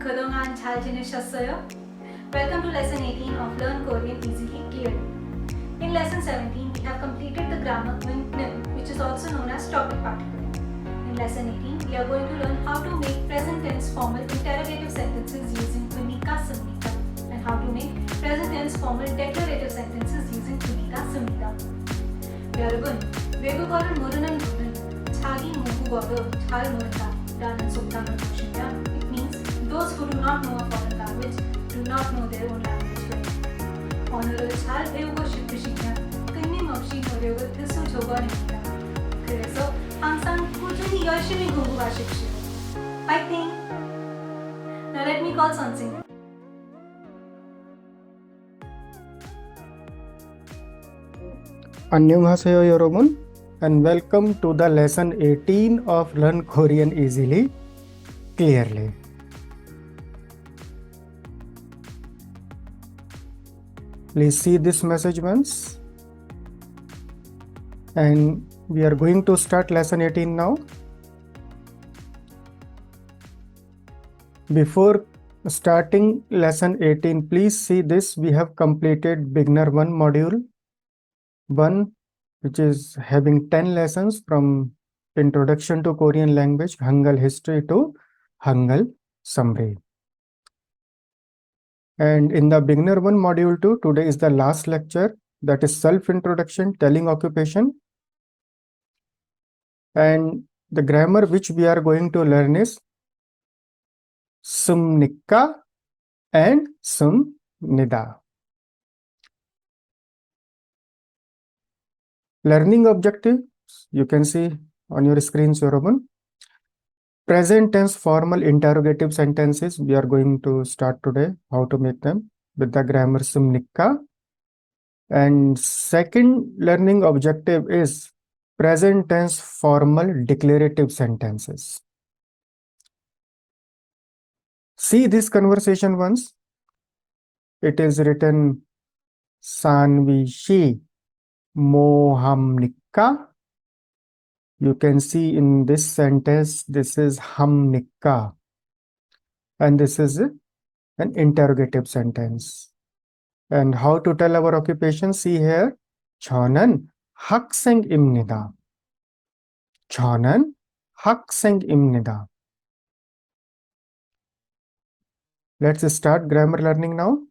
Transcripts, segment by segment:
그동안 잘 지내셨어요? Welcome to lesson 18 of Learn Korean Easily Clearly. In lesson 17, we have completed the grammar nim, which is also known as topic particle. In lesson 18, we are going to learn how to make present tense formal interrogative sentences using Punika Sumnika and how to make present tense formal declarative sentences using Punika Sumnika. 여러분, 외국어를 모르는 분은 자기 모국어를 잘 모른다라는 속담을 보시면 it means those who do not know a foreign language do not know their own language well. 언어를 잘 배우고 싶으시면 끊임없이 노력을 필수조건입니다. 그래서 항상 꾸준히 열심히 공부하십시오. 파이팅! Now let me call Sansing. 안녕하세요 여러분 and welcome to the lesson 18 of Learn Korean Easily Clearly. Please see this message once and we are going to start lesson 18 now. Before starting lesson 18, please see this. We have completed beginner 1 module 1, which is having 10 lessons from Introduction to Korean Language, Hangul History to Hangul Summary. And in the beginner 1 module 2, today is the last lecture, that is self-introduction, telling occupation. And the grammar which we are going to learn is Sumnika and Sumnida. Learning objectives, you can see on your screens, 여러분. Present tense formal interrogative sentences, we are going to start today, how to make them with the grammar Sumnika. And second learning objective is present tense formal declarative sentences. See this conversation once. It is written Sanvishi Mohamnika. You can see in this sentence, this is Hamnika. And this is an interrogative sentence. And how to tell our occupation? See here. 저는 학생입니다. 저는 학생입니다. Let's start grammar learning now.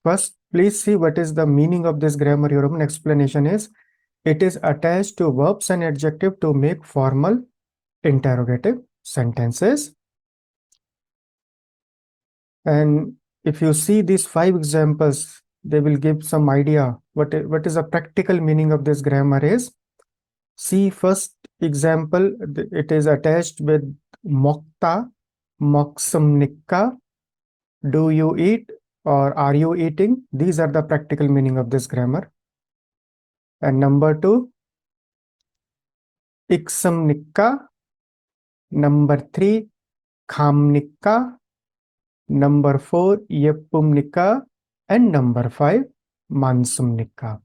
First, please see what is the meaning of this grammar. Your explanation is, it is attached to verbs and adjective to make formal interrogative sentences. And if you see these 5 examples, they will give some idea what is the practical meaning of this grammar is. See first example, it is attached with mokta, moksumnika, do you eat or are you eating? These are the practical meaning of this grammar. And number 2, iksumnika. Number 3, khamnika. Number 4, yepumnika. And number 5, mansumnika.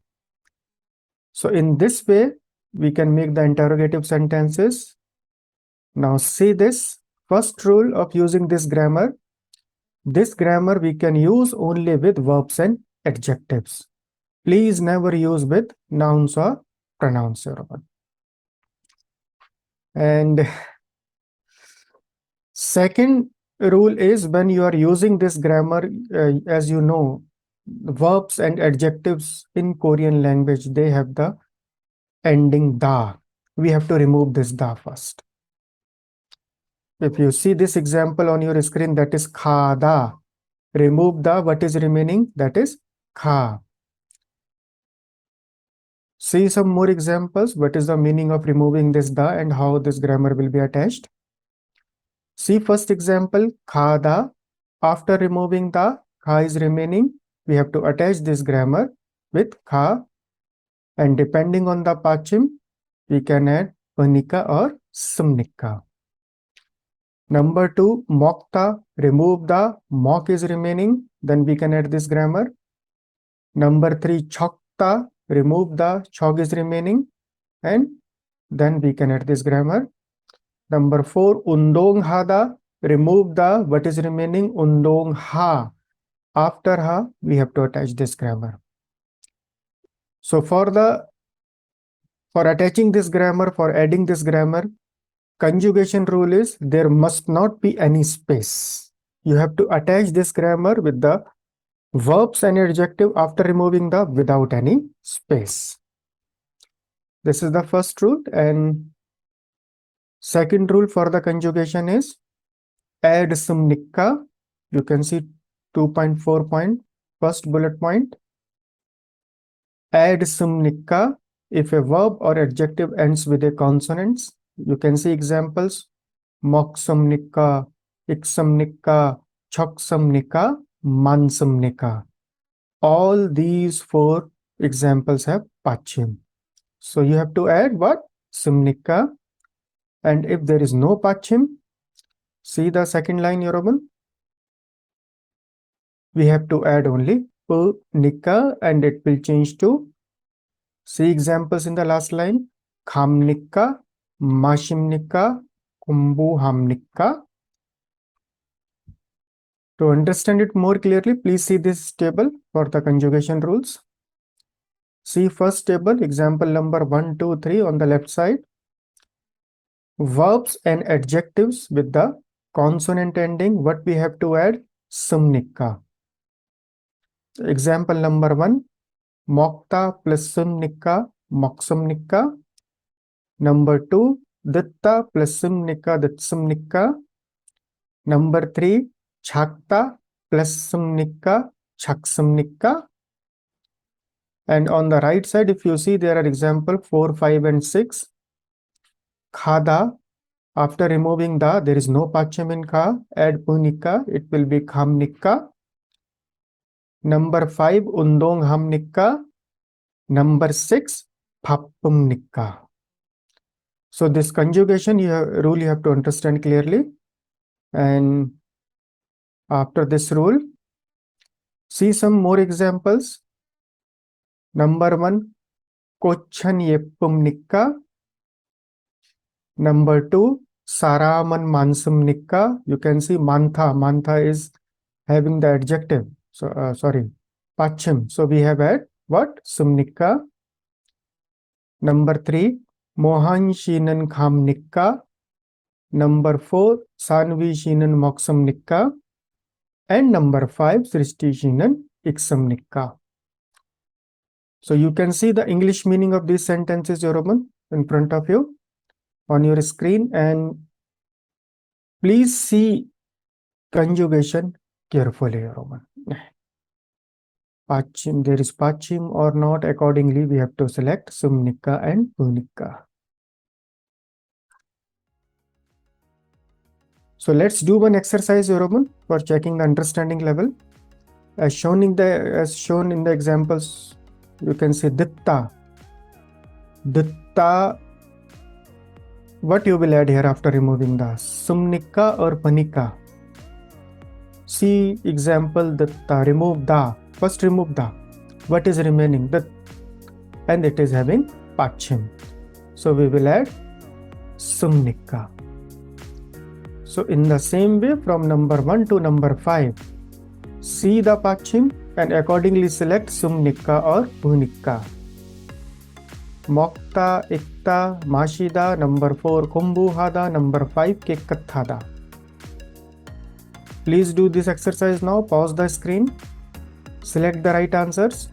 So in this way, we can make the interrogative sentences. Now see this first rule of using this grammar. This grammar we can use only with verbs and adjectives. Please never use with nouns or pronouns. And second rule is, when you are using this grammar, as you know, verbs and adjectives in Korean language, they have the ending da. We have to remove this da first. If you see this example on your screen, that is khada. Remove the, what is remaining? That is kha. See some more examples. What is the meaning of removing this da and how this grammar will be attached? See first example, khada. After removing the, kha is remaining. We have to attach this grammar with kha. And depending on the pachim, we can add panika or sumnika. Number 2, mokta. Remove the, mok is remaining. Then we can add this grammar. Number 3, chokta. Remove the, chok is remaining. And then we can add this grammar. Number 4, undong hada. Remove the, what is remaining? Undong ha. After ha, we have to attach this grammar. So for attaching this grammar, for adding this grammar, conjugation rule is there must not be any space. You have to attach this grammar with the verbs and adjective after removing the without any space. This is the first rule. And second rule for the conjugation is add sumnikka. You can see 2.4 point, first bullet point. Add sumnikka if a verb or adjective ends with a consonants. You can see examples: moksumnikka, iksumnikka, choksumnikka, mansumnikka. All these 4 examples have pachim. So you have to add what? Sumnikka. And if there is no pachim, see the second line, Yoruban. We have to add only punika and it will change to, see examples in the last line: khamnikka, mashimnikka, kumbuhamnikka. To understand it more clearly, please see this table for the conjugation rules. See first table, example number 1, 2, 3 on the left side. Verbs and adjectives with the consonant ending, what we have to add? Sumnikka. Example number 1, mokta plus sumnikka, moksumnikka. Number 2, ditta plus sumnikka, ditsumnikka. Number 3, chakta plus sumnikka, chaksumnikka. And on the right side, if you see, there are example 4, 5, and 6. Khada, after removing the, there is no pacham in kha, add punika, it will be khamnikka. Number 5, undong hamnikka. Number 6, phapumnikka. So this conjugation rule you have to understand clearly. And after this rule, see some more examples. Number 1, kochan yeppumnikka. Number 2, saraman mansumnikka. You can see mantha. Mantha is having the adjective. So pachim. So we have had what? Sumnikka. Number 3, mohan shinan khamnikka. Number 4, sanvi shinan moksumnikka. And number 5, srishti shinan iksamnikka. So you can see the English meaning of these sentences, Yoruban, in front of you on your screen, and please see conjugation carefully, Yoruban. Pachim, there is pachim or not, accordingly we have to select sumnikka and punikka. So let's do one exercise, Yoruban, for checking the understanding level. As shown in the examples, you can see ditta. Ditta, what you will add here after removing the sumnikka or panika? See example ditta, remove da. First remove da. What is remaining? The, and it is having pachim. So we will add sumnikka. So in the same way, from number 1 to number 5, see the pachim and accordingly select sumnikka or punikka. Mokta, ikta, mashida. Number 4, kumbuhada. Number 5, kekkathada. Please do this exercise now. Pause the screen. Select the right answers.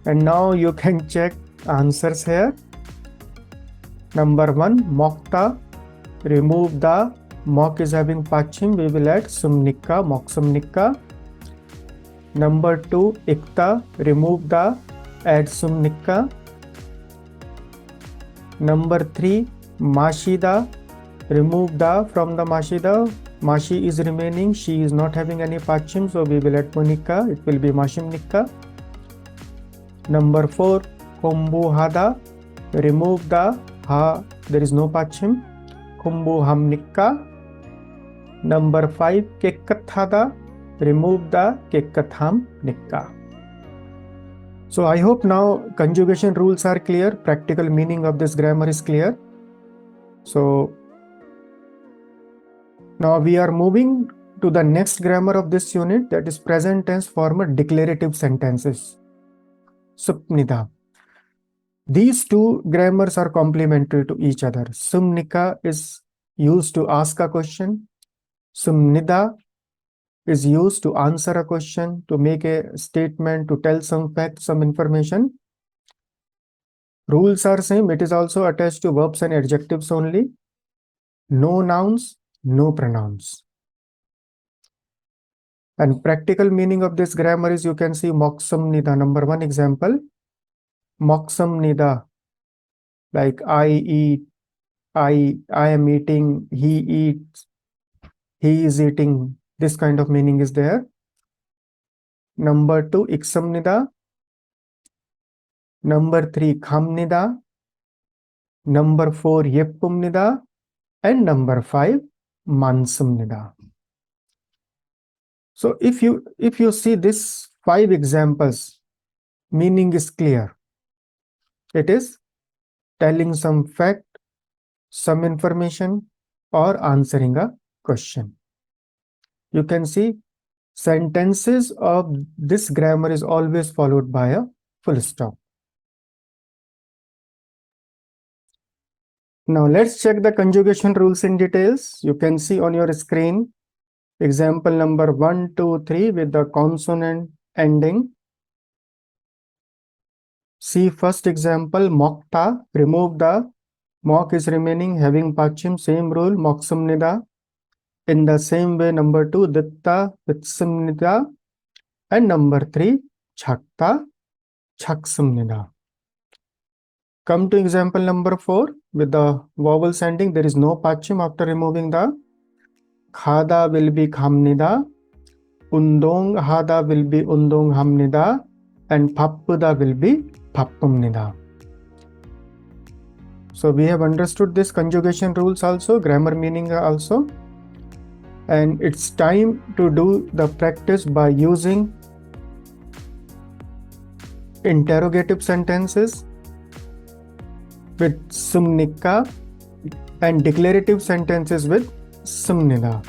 And now you can check answers here. Number 1, mokta. Remove the, mok is having pachim. We will add sumnikka, moksumnikka. Number 2, ikta. Remove the, add sumnikka. Number 3, mashida. Remove the from the mashida. Mashi is remaining. She is not having any pachim. So we will add punika. It will be mashimnikka. Number 4, kumbuhada. Remove the ha. There is no pachim. Kumbuhamnikka. Number 5, kekkathada. Remove the kekkathamnikka. So I hope now conjugation rules are clear. Practical meaning of this grammar is clear. So now we are moving to the next grammar of this unit, that is present tense form of declarative sentences. Supnida. These two grammars are complementary to each other. Sumnika is used to ask a question. Sumnida is used to answer a question, to make a statement, to tell some fact, some information. Rules are same. It is also attached to verbs and adjectives only. No nouns, no pronouns. And practical meaning of this grammar is, you can see moksam nida. Number one example, moksam nida, like I eat, I am eating, he eats, he is eating. This kind of meaning is there. Number two, iksam nida. Number three, kham nida. Number four, yeppum nida. And number five, mansum nida. So if you see this 5 examples, meaning is clear. It is telling some fact, some information, or answering a question. You can see sentences of this grammar is always followed by a full stop. Now let's check the conjugation rules in details. You can see on your screen example number 1, 2, 3 with the consonant ending. See first example, mokta, remove the, mok is remaining, having pachim, same rule, moksam nida. In the same way, number 2, ditta, vitsam nida. And number 3, chakta, chaksam nida. Come to example number 4, with the vowels ending, there is no pachim after removing the. Khada will be khamnida, undong hada will be undong hamnida, and pappuda will be pappumnida. So we have understood this conjugation rules also, grammar meaning also. And it's time to do the practice by using interrogative sentences with sumnika and declarative sentences with sumnida.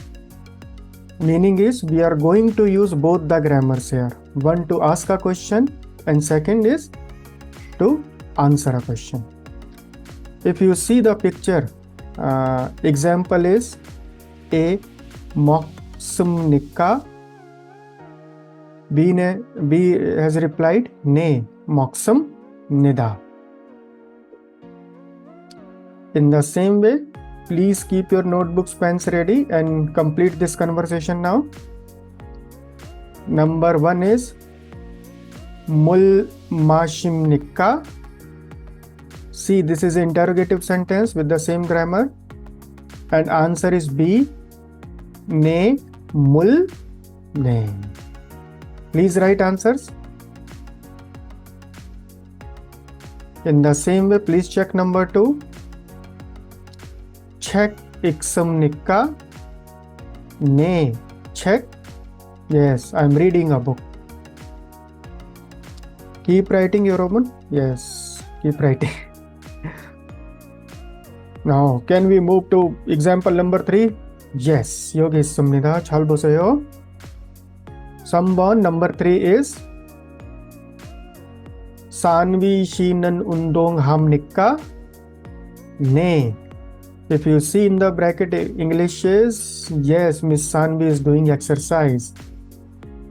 Meaning is, we are going to use both the grammars here. One to ask a question and second is to answer a question. If you see the picture, example is A, moksumnika. B has replied, ne, moksum nida. In the same way, please keep your notebooks, pens ready and complete this conversation now. Number 1 is mul mashimnika. See, this is an interrogative sentence with the same grammar. And answer is B, ne, mul, ne. Please write answers. In the same way, please check number 2. Check iksumnika. Ne, check. Yes, I'm reading a book. Keep writing your own. Yes, keep writing. Now, can we move to example number 3? Yes, 여기 있습니다. 잘 보세요. Someone number 3 is Sanvi Shinan Undong Hamnika. Ne. If you see in the bracket, English is, yes, Miss Sanvi is doing exercise.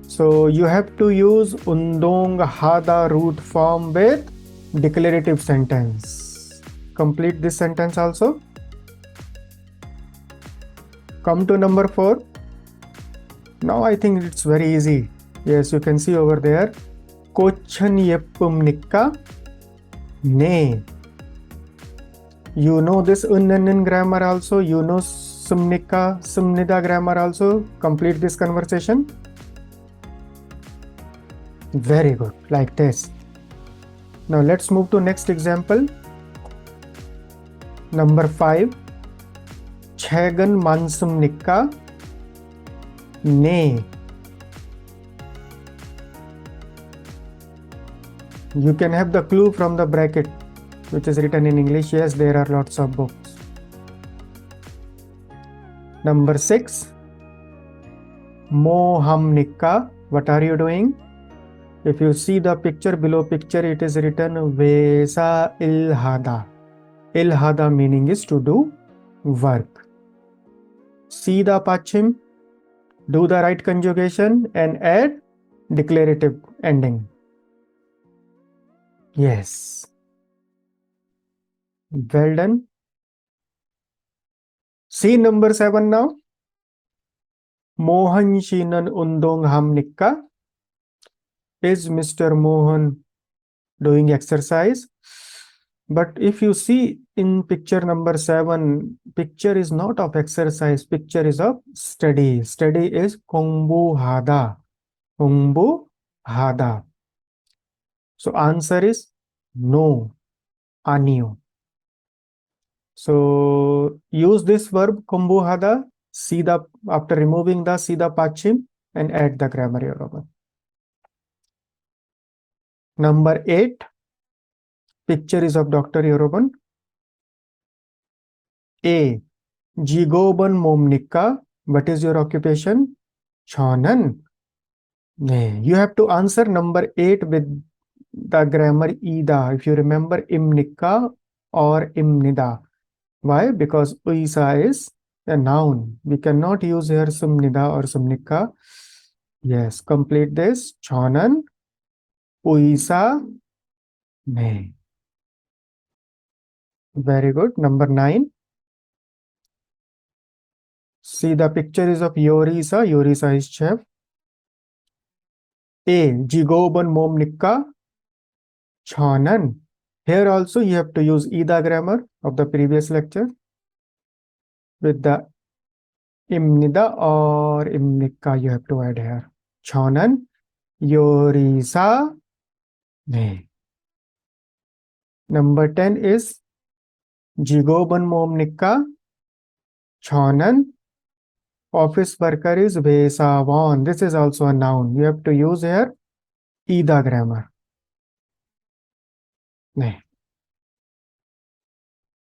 So you have to use undong hada root form with declarative sentence. Complete this sentence also. Come to number 4. Now I think it's very easy. Yes, you can see over there. Kochan yeppumnika ne. You know this un grammar also. You know sumnika, sumnida grammar also. Complete this conversation. Very good. Like this. Now let's move to next example. Number 5. Chegan mansumnika ne. You can have the clue from the bracket which is written in English. Yes, there are lots of books. Number 6, Mohamnika. What are you doing? If you see the picture, below picture, it is written Vesa ilhada. Ilhada meaning is to do work. See the Pachim, do the right conjugation and add declarative ending. Yes. Well done. See number 7 now. Mohan Shinan Undong Hamnikka. Is Mr. Mohan doing exercise? But if you see in picture number 7, picture is not of exercise, picture is of study. Study is Kongbu Hada. Kongbu Hada. So answer is no, Anio. So use this verb Kongbu Hada, see the, after removing the, see the Pachim and add the grammar Yoruba. Number 8, picture is of Dr. Yoruban. A. Jigoban Momnika. What is your occupation? Chonan. You have to answer number 8 with the grammar ida. If you remember imnika or imnida. Why? Because uisa is a noun. We cannot use here sumnida or sumnika. Yes, complete this. Chonan. Uisa. Ne. Very good. Number 9. See the picture is of Yorisa. Yorisa is chef. A. Jigoban Momnika. Chonan. Here also you have to use ida grammar of the previous lecture with the imnida or imnika you have to add here. Chonan. Yorisa. Ne. Number 10 is Jigoban Momnika. Chonan. Office worker is Vesavan. This is also a noun. You have to use here ida grammar. Ne.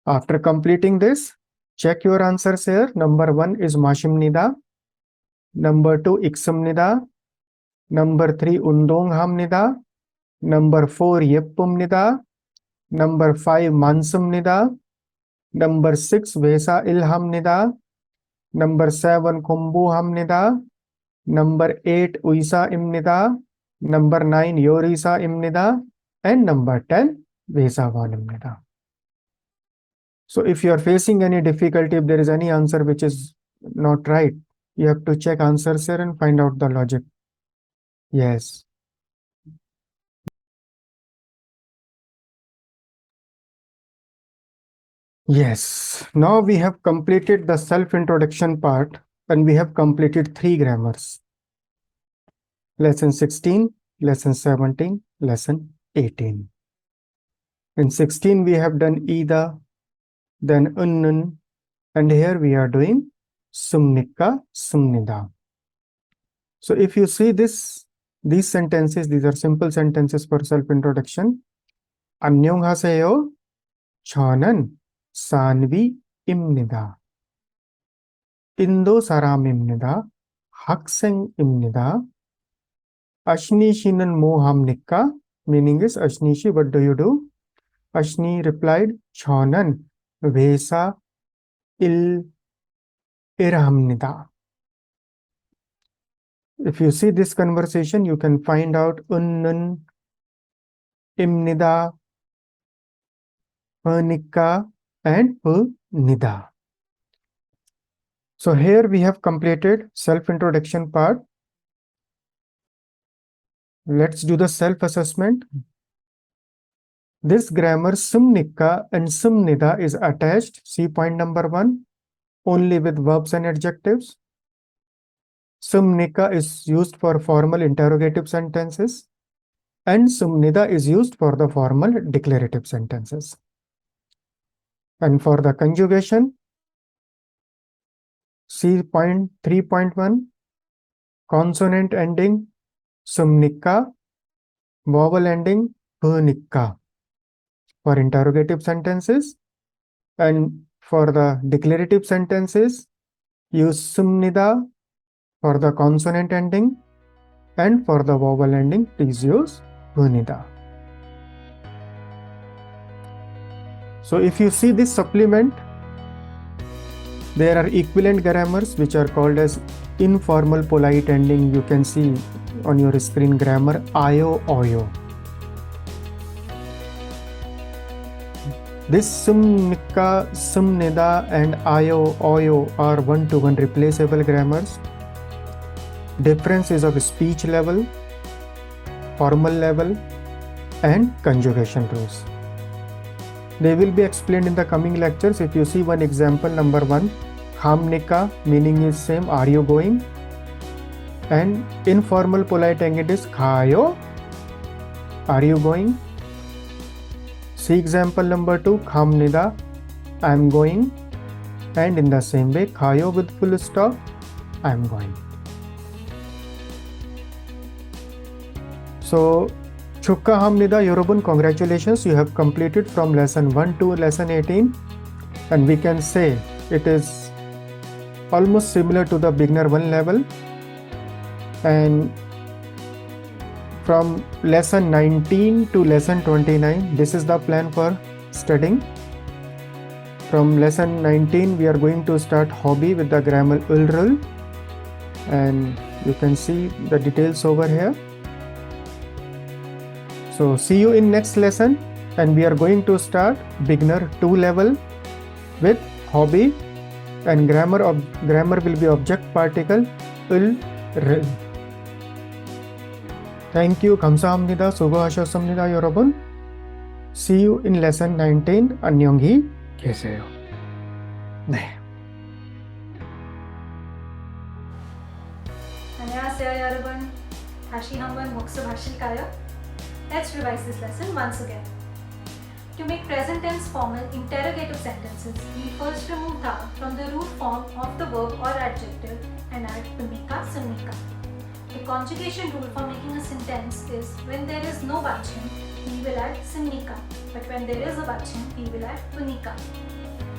After completing this, check your answers here. Number 1 is Mashimnida. Number 2, Iksumnida. Number 3, Undong Hamnida. Number 4, Yeppumnida. Number 5, Mansumnida. Number 6, Vesa Ilhamnida. Number 7, Kumbu Hamnida. Number 8, Uisa Imnida. Number 9, Yorisa Imnida. And number 10, Vesa Vanimnida. So if you are facing any difficulty, if there is any answer which is not right, you have to check answers here and find out the logic. Yes. Yes. Now we have completed the self-introduction part and we have completed 3 grammars. Lesson 16, lesson 17, lesson 18. In 16 we have done ida, then unnun, and here we are doing sumnika, sumnida. So if you see these sentences, these are simple sentences for self-introduction. Annyeong haseyo, chonan, sanvi imnida. Indo saram imnida, hakseng imnida. Ashni shinan mohamnikka, meaning is Ashnishi, what do you do? Ashni replied, chonan, vesa il irhamnida. If you see this conversation, you can find out unnun, imnida, nikka, and nida. So here we have completed self-introduction part. Let's do the self-assessment. This grammar sumnikka and sumnida is attached. See point number 1, only with verbs and adjectives. Sumnika is used for formal interrogative sentences and sumnida is used for the formal declarative sentences. And for the conjugation, see point 3.1, consonant ending sumnikka, vowel ending punikka for interrogative sentences, and for the declarative sentences use sumnida for the consonant ending, and for the vowel ending, please use dhunida. So if you see this supplement, there are equivalent grammars which are called as informal polite ending. You can see on your screen grammar ayo, oyo. This sumnika, sumnida and ayo, oyo are one-to-one replaceable grammars. Difference is of speech level, formal level and conjugation rules. They will be explained in the coming lectures. If you see one example, number 1, khamnika, meaning is same, are you going? And informal polite ending is khayo, are you going? See example number 2, khamnida, I am going. And in the same way, khayo with full stop, I am going. So, Chukka Hamnida Yorobun, congratulations, you have completed from lesson 1 to lesson 18, and we can say it is almost similar to the beginner 1 level. And from lesson 19 to lesson 29, this is the plan for studying. From lesson 19, we are going to start hobby with the grammar ulrul, and you can see the details over here. So see you in next lesson, and we are going to start beginner 2 level with hobby, and grammar will be object particle ul ril. Thank you. 감사합니다. 수고하셨습니다, 여러분. See you in lesson 19. 안녕히 계세요. 네. 안녕하세요, 여러분. 다시 한번 복습하실까요? Let's revise this lesson once again. To make present tense formal interrogative sentences, we first remove tha from the root form of the verb or adjective and add punika, sunnika. The conjugation rule for making a sentence is when there is no vachin, we will add sunnika, but when there is a vachin, we will add punika.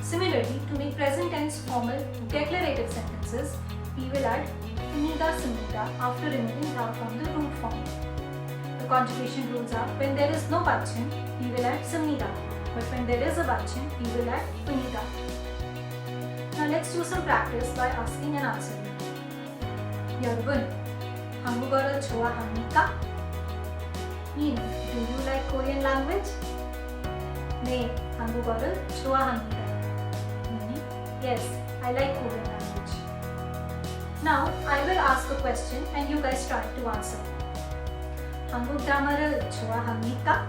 Similarly, to make present tense formal declarative sentences, we will add punida, sunnika after removing tha from the root form. The conjugation rules are when there is no vachin, we will add samnida, but when there is a vachin, we will add punida. Now let's do some practice by asking and answering. 여러분, 한국어를 좋아합니까? Meaning, do you like Korean language? 네, 한국어를 좋아합니다. Meaning, yes, I like Korean language. Now, I will ask a question and you guys try to answer. 한국 드라마를 좋아합니까?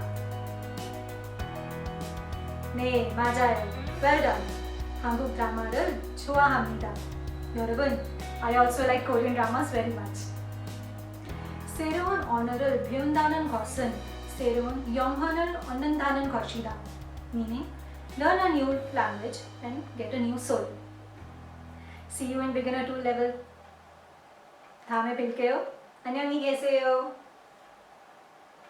네, 맞아요. Well done. 한국 드라마를 좋아합니다. 여러분, I also like Korean dramas very much. 새로운 언어를 배운다는 것은 새로운 영혼을 얻는다는 것이다. Meaning, learn a new language and get a new soul. See you in beginner 2 level. 다음에 뵐게요. 안녕히 계세요.